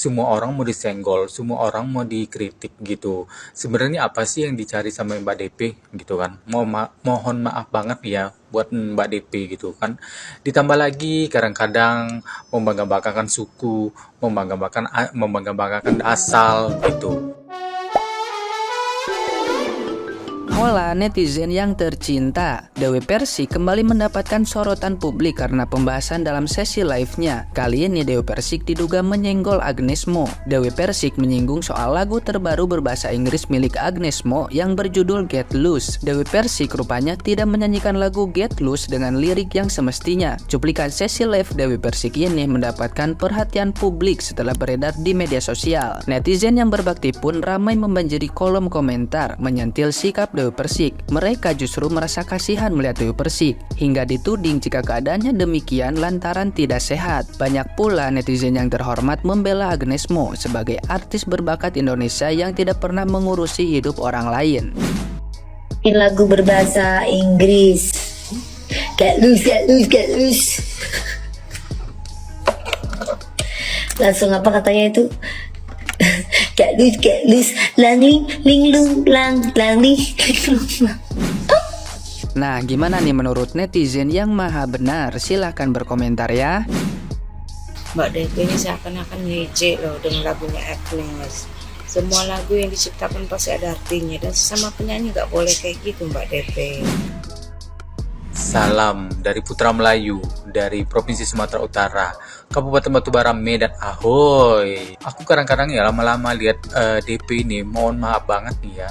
semua orang mau disenggol, semua orang mau dikritik gitu. Sebenarnya apa sih yang dicari sama Mbak DP gitu kan? Mohon maaf banget ya buat Mbak DP gitu kan. Ditambah lagi kadang-kadang membangga-banggakan suku, membangga-banggakan asal gitu. Hola netizen yang tercinta, Dewi Persik kembali mendapatkan sorotan publik karena pembahasan dalam sesi live-nya. Kali ini Dewi Persik diduga menyenggol Agnes Mo. Dewi Persik menyinggung soal lagu terbaru berbahasa Inggris milik Agnes Mo yang berjudul Get Loose. Dewi Persik rupanya tidak menyanyikan lagu Get Loose dengan lirik yang semestinya. Cuplikan sesi live Dewi Persik ini mendapatkan perhatian publik setelah beredar di media sosial. Netizen yang berbakti pun ramai membanjiri kolom komentar menyentil sikap Dewi Persik. Mereka justru merasa kasihan melihat Dewi Persik, hingga dituding jika keadaannya demikian lantaran tidak sehat. Banyak pula netizen yang terhormat membela Agnes Mo sebagai artis berbakat Indonesia yang tidak pernah mengurusi hidup orang lain. Lagu berbahasa Inggris, get loose, get loose, get loose. Langsung apa katanya itu? Get loose, lang ling lung lang ling. Nah, gimana nih menurut netizen yang maha benar? Silahkan berkomentar ya. Mbak DP ini seakan-akan ngejek loh dengan lagunya Agnes. Semua lagu yang diciptakan pasti ada artinya, dan sesama penyanyi gak boleh kayak gitu Mbak DP. Salam dari Putra Melayu, dari Provinsi Sumatera Utara, Kabupaten Batubara, Medan, ahoy. Aku kadang-kadang ya lama-lama lihat DP ini, mohon maaf banget nih ya,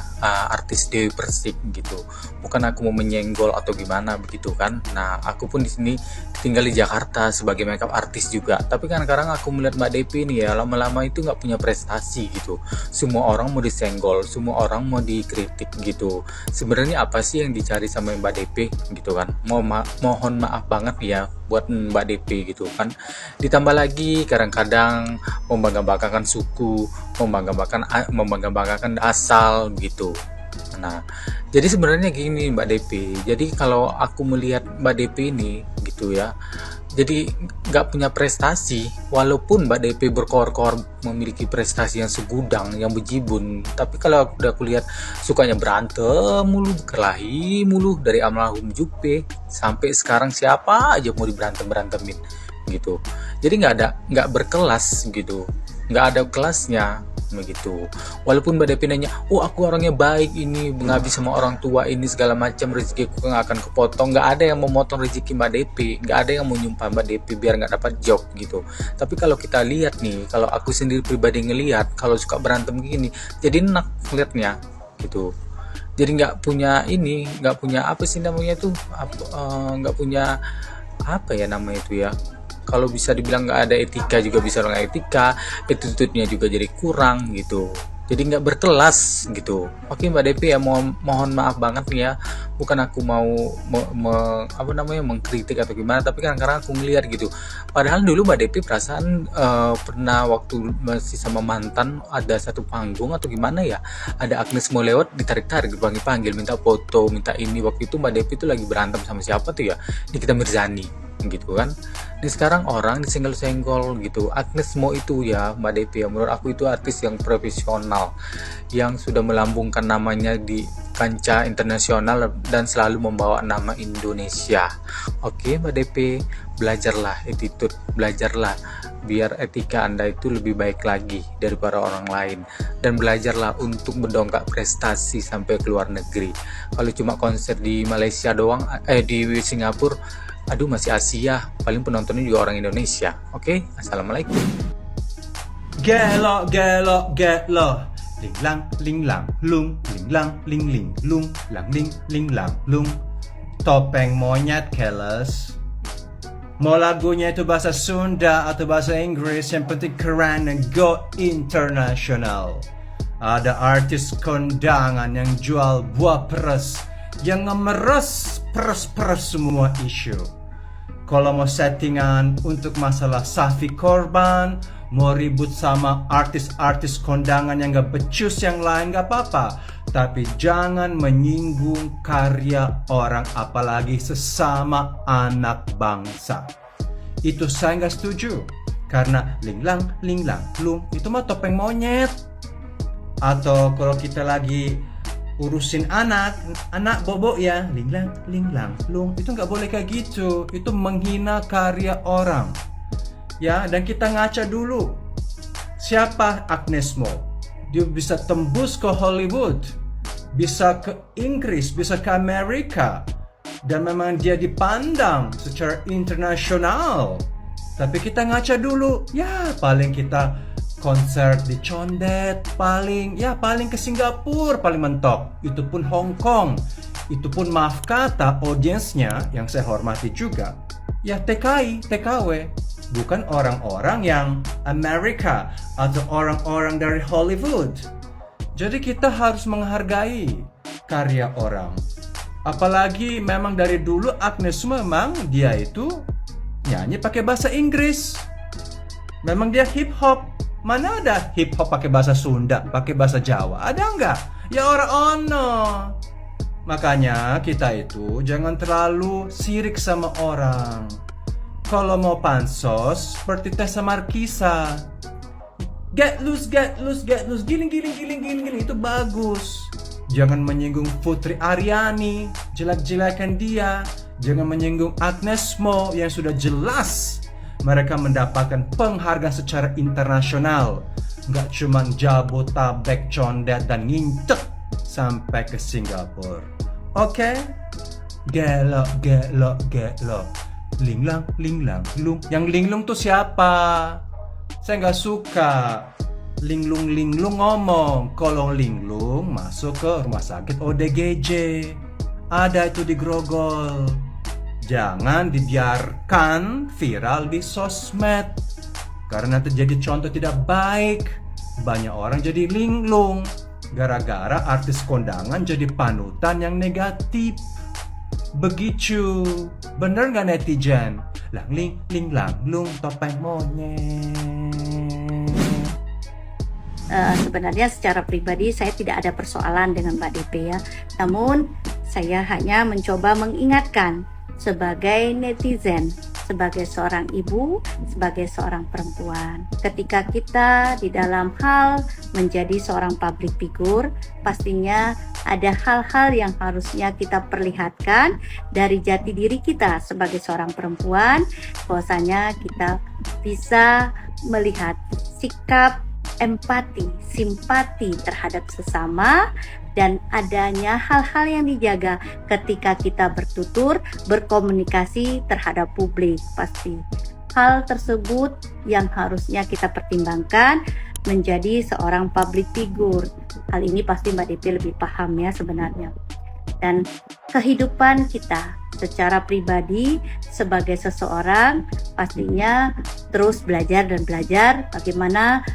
artis Dewi Persik gitu. Bukan aku mau menyenggol atau gimana begitu kan. Nah, aku pun di sini tinggal di Jakarta sebagai makeup artis juga. Tapi kadang-kadang aku melihat Mbak DP ini ya lama-lama itu nggak punya prestasi gitu. Semua orang mau disenggol, semua orang mau dikritik gitu. Sebenarnya apa sih yang dicari sama Mbak DP gitu kan? Mohon maaf banget ya buat Mbak DP gitu kan. Ditambah lagi kadang-kadang membangga-banggakan suku, membangga-banggakan asal gitu. Nah, jadi sebenarnya gini Mbak DP. Jadi kalau aku melihat Mbak DP ini gitu ya, jadi nggak punya prestasi, walaupun Mbak DP berkoar-koar memiliki prestasi yang segudang, yang bejibun, tapi kalau aku lihat sukanya berantem mulu, berkelahi mulu, dari almarhum Juppe sampai sekarang siapa aja mau diberantemin gitu. Jadi nggak berkelas gitu, nggak ada kelasnya begitu. Walaupun Mbak Depi nanya, oh aku orangnya baik ini, mengabdi sama orang tua ini segala macam, rezekiku nggak akan kepotong, nggak ada yang memotong rezeki Mbak Depi, nggak ada yang mau nyumpah Mbak Depi biar nggak dapat job gitu. Tapi kalau kita lihat nih, kalau aku sendiri pribadi ngelihat, kalau suka berantem gini, jadi enak liatnya gitu. Jadi nggak punya ini, nggak punya apa sih namanya tuh, nggak punya apa ya namanya itu ya. Kalau bisa dibilang nggak ada etika juga bisa nggak etika, attitude-nya juga jadi kurang gitu. Jadi nggak berkelas gitu. Oke Mbak Depi ya, mohon maaf banget nih ya. Bukan aku mau mengkritik atau gimana, tapi kadang-kadang aku ngeliat gitu. Padahal dulu Mbak Depi perasaan pernah waktu masih sama mantan ada satu panggung atau gimana ya, ada Agnes Mo lewat, ditarik-tarik, dipanggil-panggil, minta foto, minta ini. Waktu itu Mbak Depi tuh lagi berantem sama siapa tuh ya, Nikita Mirzani gitu kan. Ini sekarang orang disenggol-senggol gitu. Agnes Mo itu ya Mbak Depi ya, menurut aku itu artis yang profesional, yang sudah melambungkan namanya di kancah internasional dan selalu membawa nama Indonesia. Oke Mbak Depi, belajarlah attitude, belajarlah biar etika Anda itu lebih baik lagi daripada orang lain, dan belajarlah untuk mendongkrak prestasi sampai ke luar negeri. Kalau cuma konser di Malaysia doang, di Singapura, aduh masih Asia, paling penontonnya juga orang Indonesia. Oke, assalamualaikum. Gelo, gelo, gelo. Ling lang, ling lang, lung. Ling lang, ling lung. Lang ling lang, lung. Topeng monyet keles. Mau lagunya itu bahasa Sunda atau bahasa Inggris, yang penting keren dan go international. Ada artis kondangan yang jual buah peres, yang ngemeres peres-peres semua isu. Kalau mau settingan untuk masalah Safi Korban, mau ribut sama artis-artis kondangan yang gak becus yang lain, gak apa-apa. Tapi jangan menyinggung karya orang, apalagi sesama anak bangsa. Itu saya gak setuju. Karena linglang, linglang, lung itu mah topeng monyet. Atau kalau kita lagi urusin anak bobo ya, linglang, linglang, lung itu nggak boleh kayak gitu. Itu menghina karya orang. Ya, dan kita ngaca dulu. Siapa Agnes Mo? Dia bisa tembus ke Hollywood, bisa ke Inggris, bisa ke Amerika, dan memang dia dipandang secara internasional. Tapi kita ngaca dulu, ya paling kita konser di Condet, paling ke Singapura paling mentok, itu pun Hong Kong, itu pun maaf kata audiensnya yang saya hormati juga, ya TKI, TKW, bukan orang-orang yang Amerika atau orang-orang dari Hollywood. Jadi kita harus menghargai karya orang. Apalagi memang dari dulu Agnes memang dia itu nyanyi pakai bahasa Inggris. Memang dia hip hop. Mana ada hip hop pakai bahasa Sunda, pakai bahasa Jawa? Ada nggak? Ya orang ono. Makanya kita itu jangan terlalu sirik sama orang. Kalau mau pansos seperti Tessa Markisa, get loose, giling, itu bagus. Jangan menyinggung Putri Aryani, jelek-jelekan dia. Jangan menyinggung Agnes Mo yang sudah jelas mereka mendapatkan penghargaan secara internasional. Nggak cuma Jabotabek, Condet, dan ngintek sampai ke Singapura. Oke? Gelo. Linglang, lung. Yang linglung tuh siapa? Saya nggak suka linglung ngomong. Kalau linglung masuk ke rumah sakit ODGJ. Ada itu di Grogol. Jangan dibiarkan viral di sosmed, karena terjadi contoh tidak baik. Banyak orang jadi linglung gara-gara artis kondangan jadi panutan yang negatif. Begitu. Bener nggak netizen? Lang lung topeng monyet. Sebenarnya secara pribadi saya tidak ada persoalan dengan Mbak DP ya. Namun saya hanya mencoba mengingatkan sebagai netizen, sebagai seorang ibu, sebagai seorang perempuan. Ketika kita di dalam hal menjadi seorang public figure, pastinya ada hal-hal yang harusnya kita perlihatkan dari jati diri kita sebagai seorang perempuan, bahwasanya kita bisa melihat sikap empati, simpati terhadap sesama, dan adanya hal-hal yang dijaga ketika kita bertutur, berkomunikasi terhadap publik. Pasti hal tersebut yang harusnya kita pertimbangkan menjadi seorang public figure. Hal ini pasti Mbak Depi lebih paham ya sebenarnya. Dan kehidupan kita secara pribadi sebagai seseorang pastinya terus belajar dan belajar bagaimana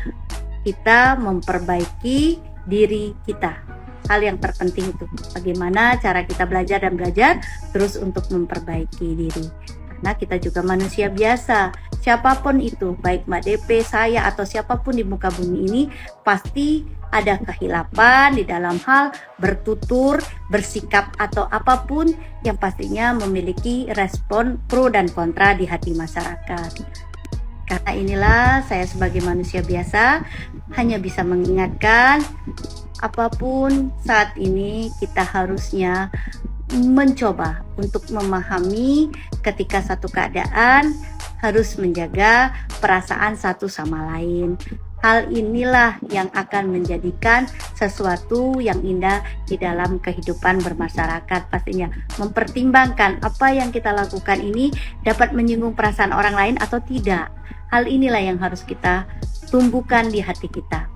kita memperbaiki diri kita. Hal yang terpenting itu bagaimana cara kita belajar dan belajar terus untuk memperbaiki diri. Karena kita juga manusia biasa, siapapun itu, baik Mbak DP, saya, atau siapapun di muka bumi ini, pasti ada kehilapan di dalam hal bertutur, bersikap, atau apapun yang pastinya memiliki respon pro dan kontra di hati masyarakat. Karena inilah saya sebagai manusia biasa hanya bisa mengingatkan, apapun saat ini kita harusnya mencoba untuk memahami ketika satu keadaan harus menjaga perasaan satu sama lain. Hal inilah yang akan menjadikan sesuatu yang indah di dalam kehidupan bermasyarakat. Pastinya mempertimbangkan apa yang kita lakukan ini dapat menyinggung perasaan orang lain atau tidak. Hal inilah yang harus kita tumbuhkan di hati kita.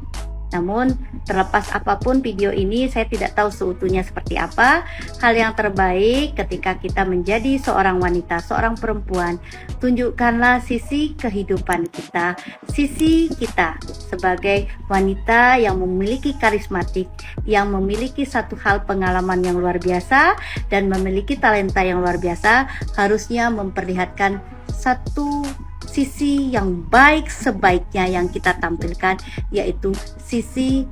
Namun terlepas apapun video ini, saya tidak tahu seutuhnya seperti apa. Hal yang terbaik ketika kita menjadi seorang wanita, seorang perempuan, tunjukkanlah sisi kehidupan kita, sisi kita sebagai wanita yang memiliki karismatik, yang memiliki satu hal pengalaman yang luar biasa dan memiliki talenta yang luar biasa, harusnya memperlihatkan satu sisi yang baik sebaiknya yang kita tampilkan, yaitu sisi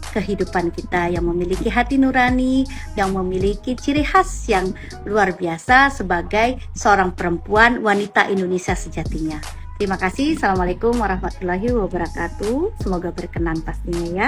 kehidupan kita yang memiliki hati nurani, yang memiliki ciri khas yang luar biasa sebagai seorang perempuan wanita Indonesia sejatinya. Terima kasih. Assalamualaikum warahmatullahi wabarakatuh. Semoga berkenan pastinya ya.